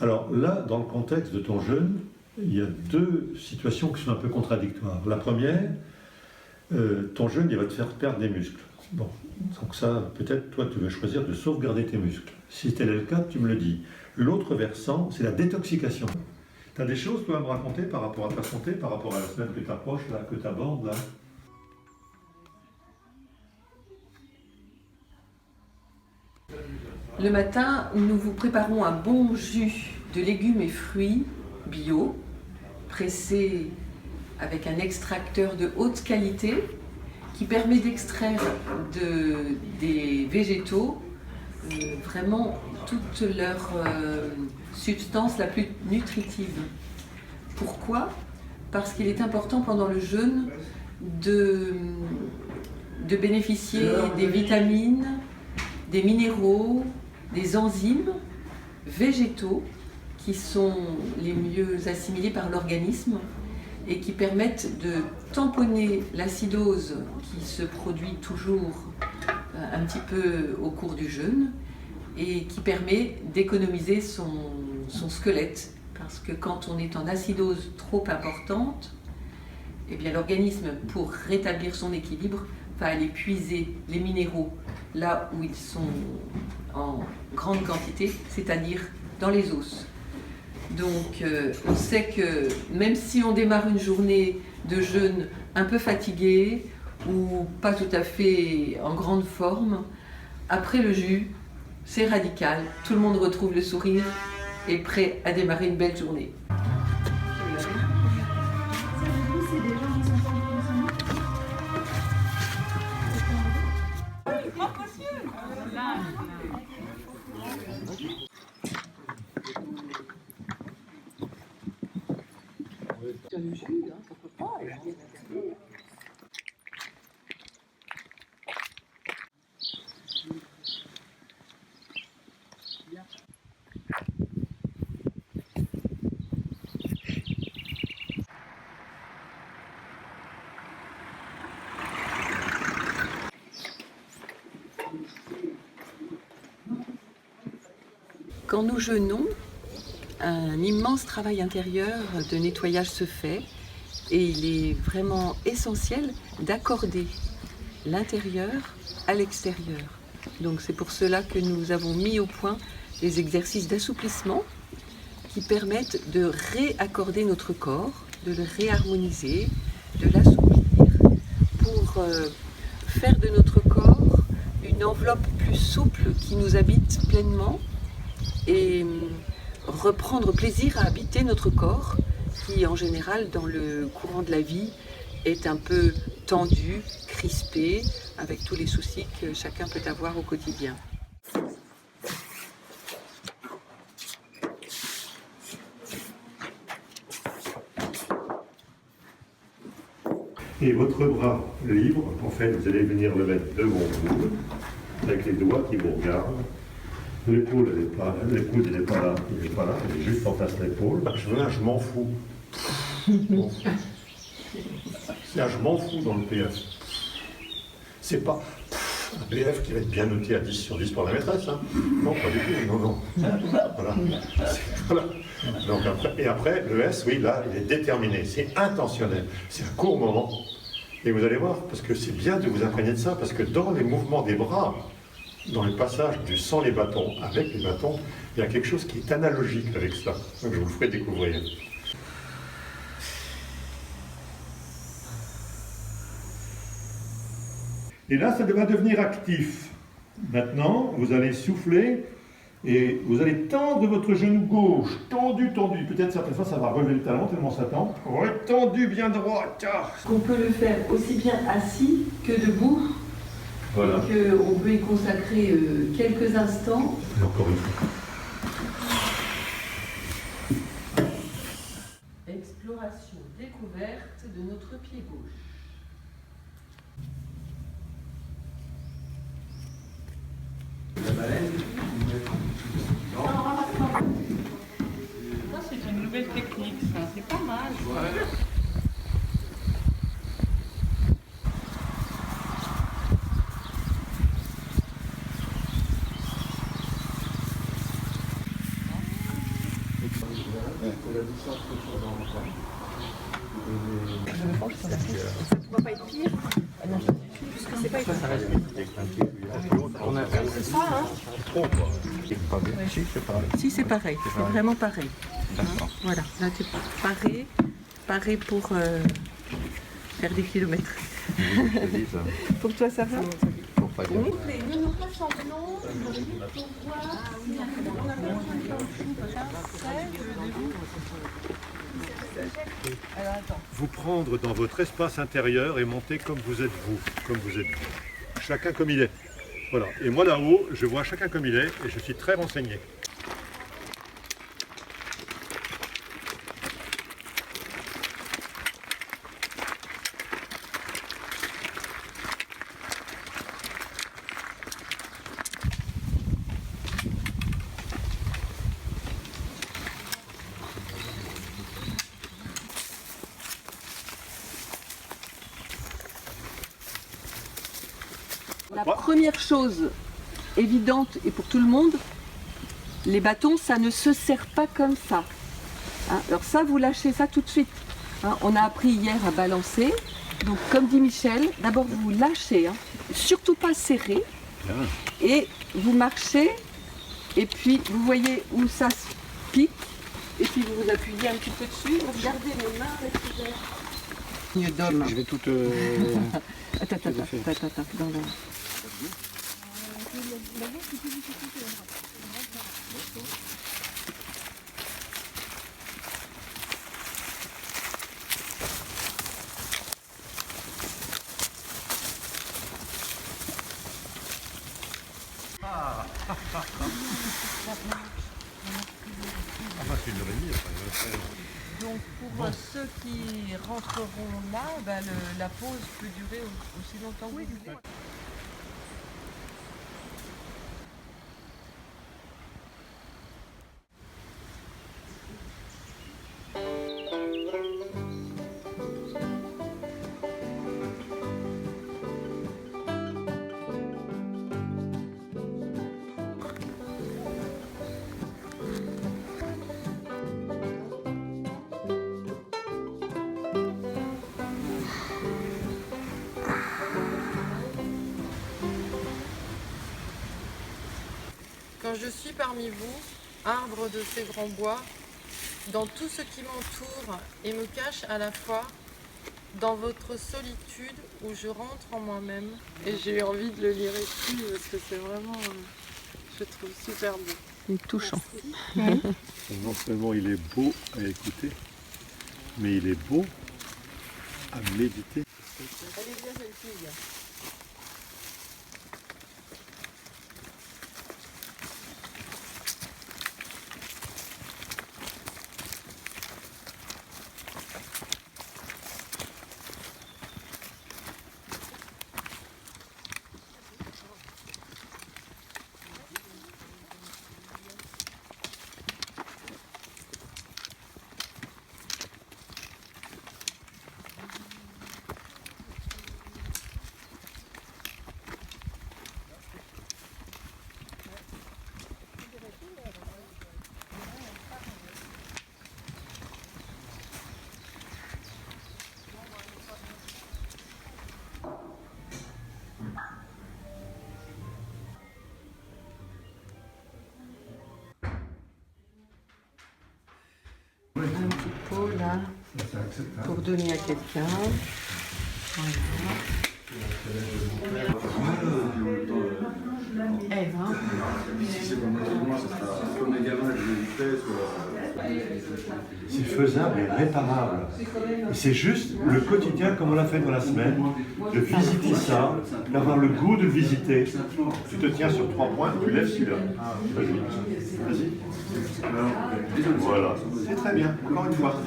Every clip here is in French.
Alors là, dans le contexte de ton jeûne, il y a deux situations qui sont un peu contradictoires. La première, ton jeûne, il va te faire perdre des muscles. Bon, donc ça, peut-être, toi, tu vas choisir de sauvegarder tes muscles. Si tel est le cas, tu me le dis. L'autre versant, c'est la détoxication. Tu as des choses, toi, à me raconter par rapport à ta santé, par rapport à la semaine que tu approches, là, que tu abordes, là? Le matin, nous vous préparons un bon jus de légumes et fruits bio, pressé avec un extracteur de haute qualité qui permet d'extraire des végétaux vraiment toute leur substance la plus nutritive. Pourquoi? Parce qu'il est important pendant le jeûne de bénéficier des vitamines, des minéraux, des enzymes végétaux qui sont les mieux assimilés par l'organisme et qui permettent de tamponner l'acidose qui se produit toujours un petit peu au cours du jeûne et qui permet d'économiser son squelette. Parce que quand on est en acidose trop importante, eh bien l'organisme, pour rétablir son équilibre, va aller puiser les minéraux là où ils sont en grande quantité, c'est-à-dire dans les os. Donc on sait que même si on démarre une journée de jeûne un peu fatigué ou pas tout à fait en grande forme, après le jus, c'est radical, tout le monde retrouve le sourire et prêt à démarrer une belle journée. Quand nous jeûnons, un immense travail intérieur de nettoyage se fait et il est vraiment essentiel d'accorder l'intérieur à l'extérieur. Donc c'est pour cela que nous avons mis au point des exercices d'assouplissement qui permettent de réaccorder notre corps, de le réharmoniser, de l'assouplir pour faire de notre corps une enveloppe plus souple qui nous habite pleinement et reprendre plaisir à habiter notre corps qui en général dans le courant de la vie est un peu tendu, crispé avec tous les soucis que chacun peut avoir au quotidien. Et votre bras libre, en fait, vous allez venir le mettre devant vous, avec les doigts qui vous regardent. L'épaule, elle n'est pas là, l'épaule, il n'est pas là, il n'est pas là, il est juste en face de l'épaule. Je m'en fous. C'est un je m'en fous dans le PF. C'est pas un PF qui va être bien noté à 10 sur 10 pour la maîtresse. Hein. Non, pas du tout, non. Voilà. Voilà. Donc après, le S, oui, là, il est déterminé, c'est intentionnel, c'est un court moment. Et vous allez voir, parce que c'est bien de vous imprégner de ça, parce que dans les mouvements des bras, dans le passage du sans les bâtons avec les bâtons, il y a quelque chose qui est analogique avec cela. Donc je vous le ferai découvrir. Et là, ça va devenir actif. Maintenant, vous allez souffler et vous allez tendre votre genou gauche, tendu. Peut-être certaines fois, ça va relever le talon tellement ça tend. Ouais, tendu, bien droit. On peut le faire aussi bien assis que debout. Voilà. Et qu'on peut y consacrer quelques instants. Et encore une fois. Exploration découverte de notre pied gauche. Ça, c'est une nouvelle technique, ça. C'est pas mal. Ouais. Si, c'est pareil, c'est vraiment pareil. Voilà, là tu paré pour faire des kilomètres. Pour toi, ça va? Vous prendre dans votre espace intérieur et monter comme vous êtes vous, chacun comme il est. Voilà. Et moi là-haut, je vois chacun comme il est et je suis très renseigné. La première chose évidente et pour tout le monde, les bâtons, ça ne se serre pas comme ça. Hein, alors ça, vous lâchez ça tout de suite. Hein, on a appris hier à balancer. Donc comme dit Michel, d'abord vous lâchez, hein, surtout pas serré. Et vous marchez, et puis vous voyez où ça se pique. Et puis vous vous appuyez un petit peu dessus, vous regardez mes mains avec les Je vais tout Attends, dans le... Donc pour ceux qui rentreront là, la pause peut durer aussi longtemps que vous voulez. Quand je suis parmi vous, arbre de ces grands bois, dans tout ce qui m'entoure et me cache à la fois, dans votre solitude où je rentre en moi-même. Et j'ai eu envie de le lire ici parce que c'est vraiment, je trouve super beau. Il est touchant. Non seulement il est beau à écouter, mais il est beau à méditer. Elle est bien cette fille. Un petit pot là pour donner à quelqu'un. Voilà. Ève, hein. C'est faisable et réparable. Et c'est juste le quotidien comme on l'a fait dans la semaine, de visiter ça, d'avoir le goût de le visiter. Tu te tiens sur 3 points, tu lèves celui-là. Vas-y. Voilà, c'est très bien, encore une fois.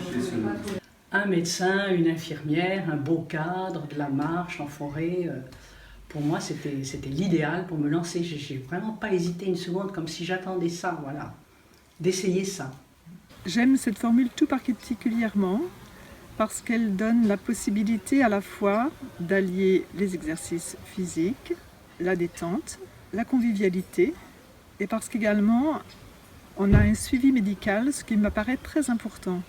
Un médecin, une infirmière, un beau cadre, de la marche en forêt. Pour moi, c'était l'idéal pour me lancer. J'ai vraiment pas hésité une seconde, comme si j'attendais ça, voilà, d'essayer ça. J'aime cette formule tout particulièrement parce qu'elle donne la possibilité à la fois d'allier les exercices physiques, la détente, la convivialité, et parce qu'également on a un suivi médical, ce qui me paraît très important.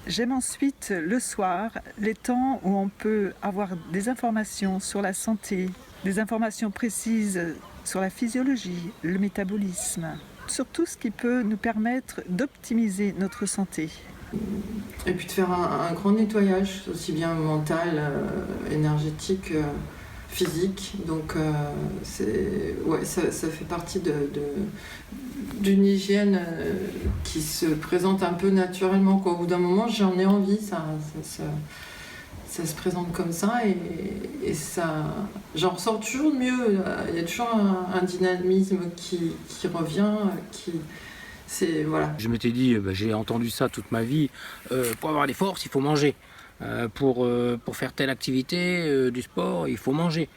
J'aime ensuite le soir, les temps où on peut avoir des informations sur la santé, des informations précises sur la physiologie, le métabolisme, sur tout ce qui peut nous permettre d'optimiser notre santé. Et puis de faire un grand nettoyage, aussi bien mental, énergétique, physique. Donc ça fait partie d'une hygiène qui se présente un peu naturellement, quoi. Au bout d'un moment, j'en ai envie, ça se présente comme ça et ça, j'en ressors toujours mieux. Il y a toujours un dynamisme qui revient, voilà. Je m'étais dit, j'ai entendu ça toute ma vie, pour avoir des forces, il faut manger. Pour faire telle activité, du sport, il faut manger.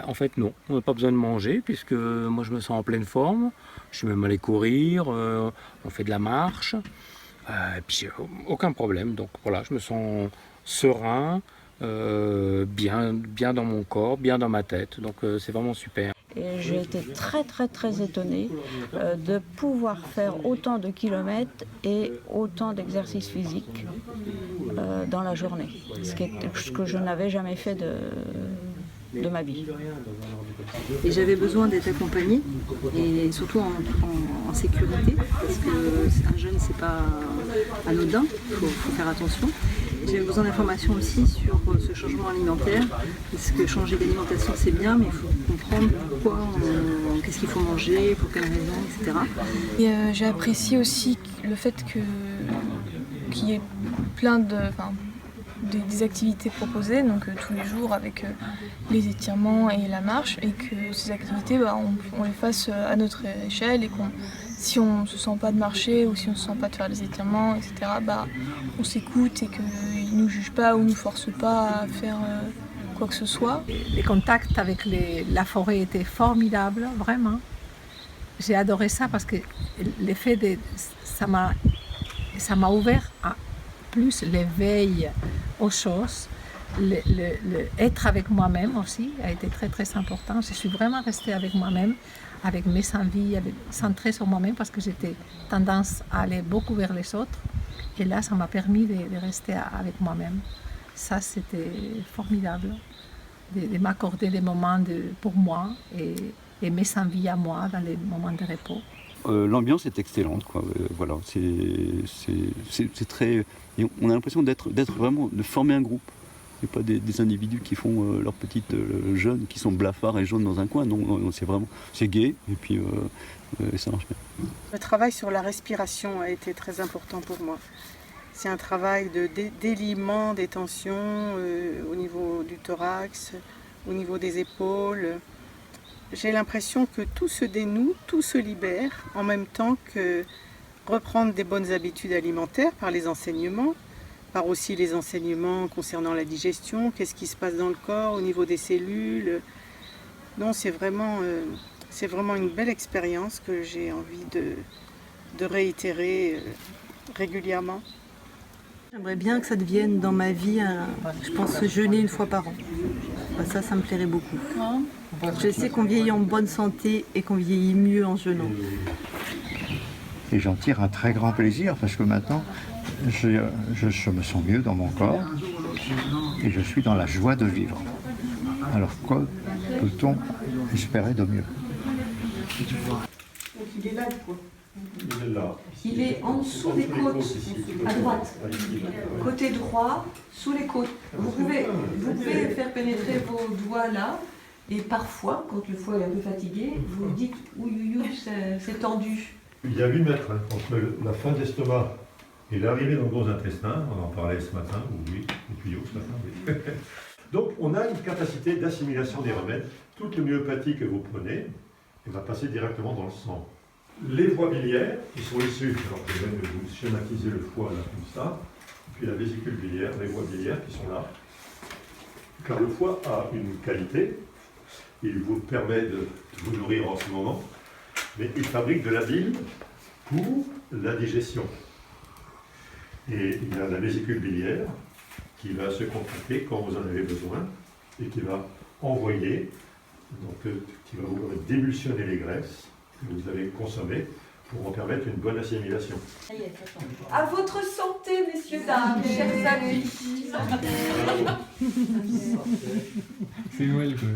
En fait, non, on n'a pas besoin de manger, puisque moi je me sens en pleine forme. Je suis même allé courir, on fait de la marche, et puis aucun problème. Donc voilà, je me sens serein, bien dans mon corps, bien dans ma tête. Donc c'est vraiment super. Et j'ai été très étonnée de pouvoir faire autant de kilomètres et autant d'exercices physiques dans la journée, ce que je n'avais jamais fait de ma vie. Et j'avais besoin d'être accompagnée, et surtout en sécurité, parce que un jeûne c'est pas anodin, il faut faire attention. J'avais besoin d'informations aussi sur ce changement alimentaire, parce que changer d'alimentation c'est bien, mais il faut comprendre pourquoi, qu'est-ce qu'il faut manger, pour quelles raisons, etc. Et j'ai apprécié aussi le fait qu'il y ait plein des activités proposées, donc tous les jours avec les étirements et la marche, et que ces activités, on les fasse à notre échelle, et si on ne se sent pas de marcher ou si on ne se sent pas de faire les étirements, etc., on s'écoute et qu'ils ne nous jugent pas ou ne nous forcent pas à faire quoi que ce soit. Les contacts avec la forêt étaient formidables, vraiment. J'ai adoré ça parce que l'effet ça m'a ouvert à plus l'éveil aux choses. Être avec moi-même aussi a été très important. Je suis vraiment restée avec moi-même, avec mes envies, centrée sur moi-même, parce que j'étais tendance à aller beaucoup vers les autres. Et là, ça m'a permis de rester avec moi-même. Ça, c'était formidable, de m'accorder des moments pour moi et mes envies à moi dans les moments de repos. L'ambiance est excellente, quoi. Voilà, c'est très. On a l'impression d'être vraiment, de former un groupe. Et pas des individus qui font leur petite jeûne, qui sont blafards et jaunes dans un coin. Non, c'est gai et puis ça marche bien. Le travail sur la respiration a été très important pour moi. C'est un travail de déliement des tensions au niveau du thorax, au niveau des épaules. J'ai l'impression que tout se dénoue, tout se libère, en même temps que reprendre des bonnes habitudes alimentaires par les enseignements, par aussi les enseignements concernant la digestion, qu'est-ce qui se passe dans le corps au niveau des cellules. Non, c'est vraiment une belle expérience que j'ai envie de réitérer régulièrement. J'aimerais bien que ça devienne dans ma vie, je pense, jeûner une fois par an. Ça me plairait beaucoup. Je sais qu'on vieillit en bonne santé et qu'on vieillit mieux en jeûnant. Et j'en tire un très grand plaisir parce que maintenant, je me sens mieux dans mon corps et je suis dans la joie de vivre. Alors quoi peut-on espérer de mieux? Il est là, quoi. Il est là. Il est en dessous des côtes, à droite. Côté droit, sous les côtes. Vous pouvez faire pénétrer vos doigts là, et parfois, quand le foie est un peu fatigué, vous dites « ouïe, c'est tendu ». Il y a 8 mètres entre la fin de l'estomac et l'arrivée dans le gros intestin. On en parlait ce matin, ou oui, au tuyau ce matin, oui. Donc on a une capacité d'assimilation des remèdes. Toute l'homéopathie que vous prenez, elle va passer directement dans le sang. Les voies biliaires qui sont issues, alors je vais même vous schématiser le foie là comme ça, puis la vésicule biliaire, les voies biliaires qui sont là. Car le foie a une qualité, il vous permet de vous nourrir en ce moment, mais il fabrique de la bile pour la digestion. Et il y a la vésicule biliaire qui va se contracter quand vous en avez besoin et qui va envoyer, donc qui va vous d'émulsionner les graisses que vous avez consommées pourront permettre une bonne assimilation. À votre santé, messieurs, dames, chers amis. C'est Noël, quoi.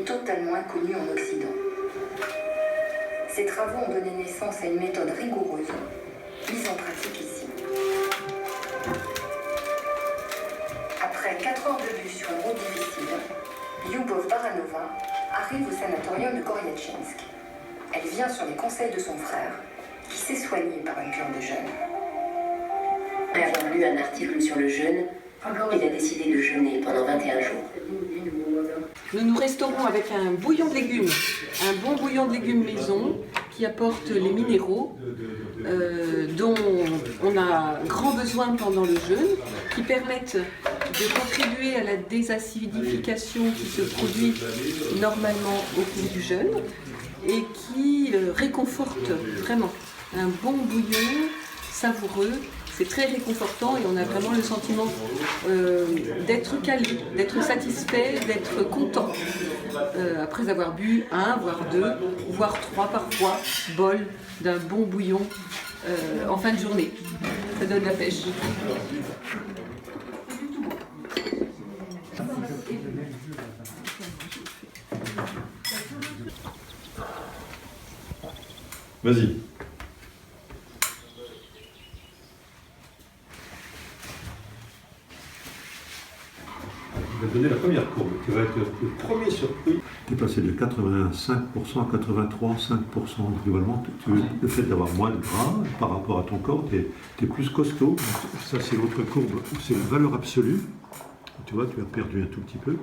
Totalement inconnu en Occident. Ces travaux ont donné naissance à une méthode rigoureuse, mise en pratique ici. Après 4 heures de bus sur une route difficile, Lyubov Baranova arrive au sanatorium de Goryatchinsk. Elle vient sur les conseils de son frère, qui s'est soigné par une cure de jeûne. Après avoir lu un article sur le jeûne, il a décidé de jeûner pendant 21 jours. Nous nous restaurons avec un bouillon de légumes, un bon bouillon de légumes maison qui apporte les minéraux dont on a grand besoin pendant le jeûne, qui permettent de contribuer à la désacidification qui se produit normalement au cours du jeûne et qui réconforte vraiment. Un bon bouillon savoureux, c'est très réconfortant et on a vraiment le sentiment d'être calé, d'être satisfait, d'être content après avoir bu 1, voire 2, voire 3 parfois bols d'un bon bouillon en fin de journée. Ça donne la pêche. Vas-y. Je vais donner la première courbe, qui va être le premier surpris. Tu es passé de 85% à 83,5%. Globalement, le fait d'avoir moins de gras par rapport à ton corps, tu es plus costaud. Ça, c'est l'autre courbe, c'est la valeur absolue. Tu vois, tu as perdu un tout petit peu.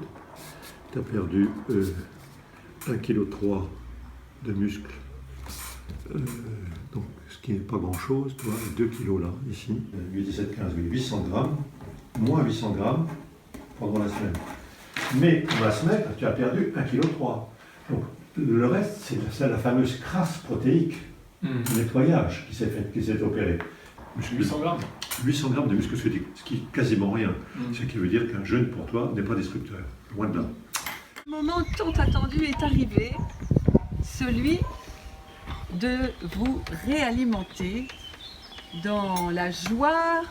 Tu as perdu 1,3 kg de muscle. Donc, ce qui n'est pas grand-chose, tu vois, 2 kg là, ici. 8, 17, 15, 800 grammes, moins 800 grammes pendant la semaine. Mais dans la semaine, tu as perdu 1,3 kg. Donc, le reste, c'est la fameuse crasse protéique, le nettoyage qui s'est opéré. 800 grammes 800 grammes de muscle squelettique, ce qui est quasiment rien. Ce qui veut dire qu'un jeûne pour toi n'est pas destructeur, loin de là. Le moment tant attendu est arrivé, celui de vous réalimenter dans la joie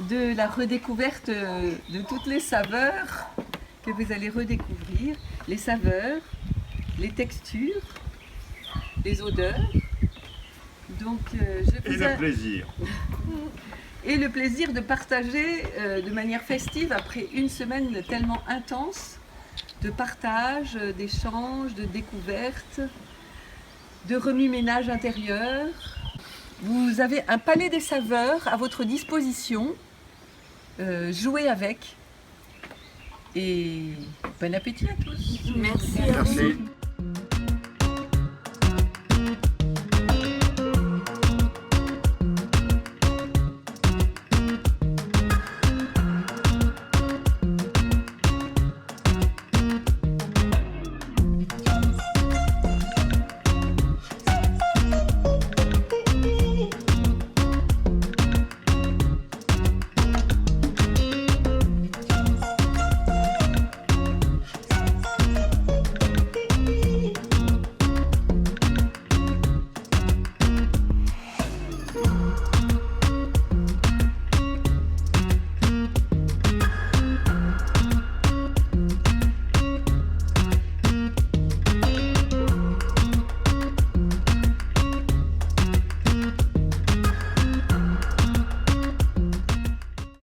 de la redécouverte de toutes les saveurs que vous allez redécouvrir, les saveurs, les textures, les odeurs. Donc, le plaisir. Et le plaisir de partager de manière festive après une semaine tellement intense de partage, d'échange, de découverte, de remue-ménage intérieur. Vous avez un palais des saveurs à votre disposition. Jouez avec. Et bon appétit à tous. Merci. Merci.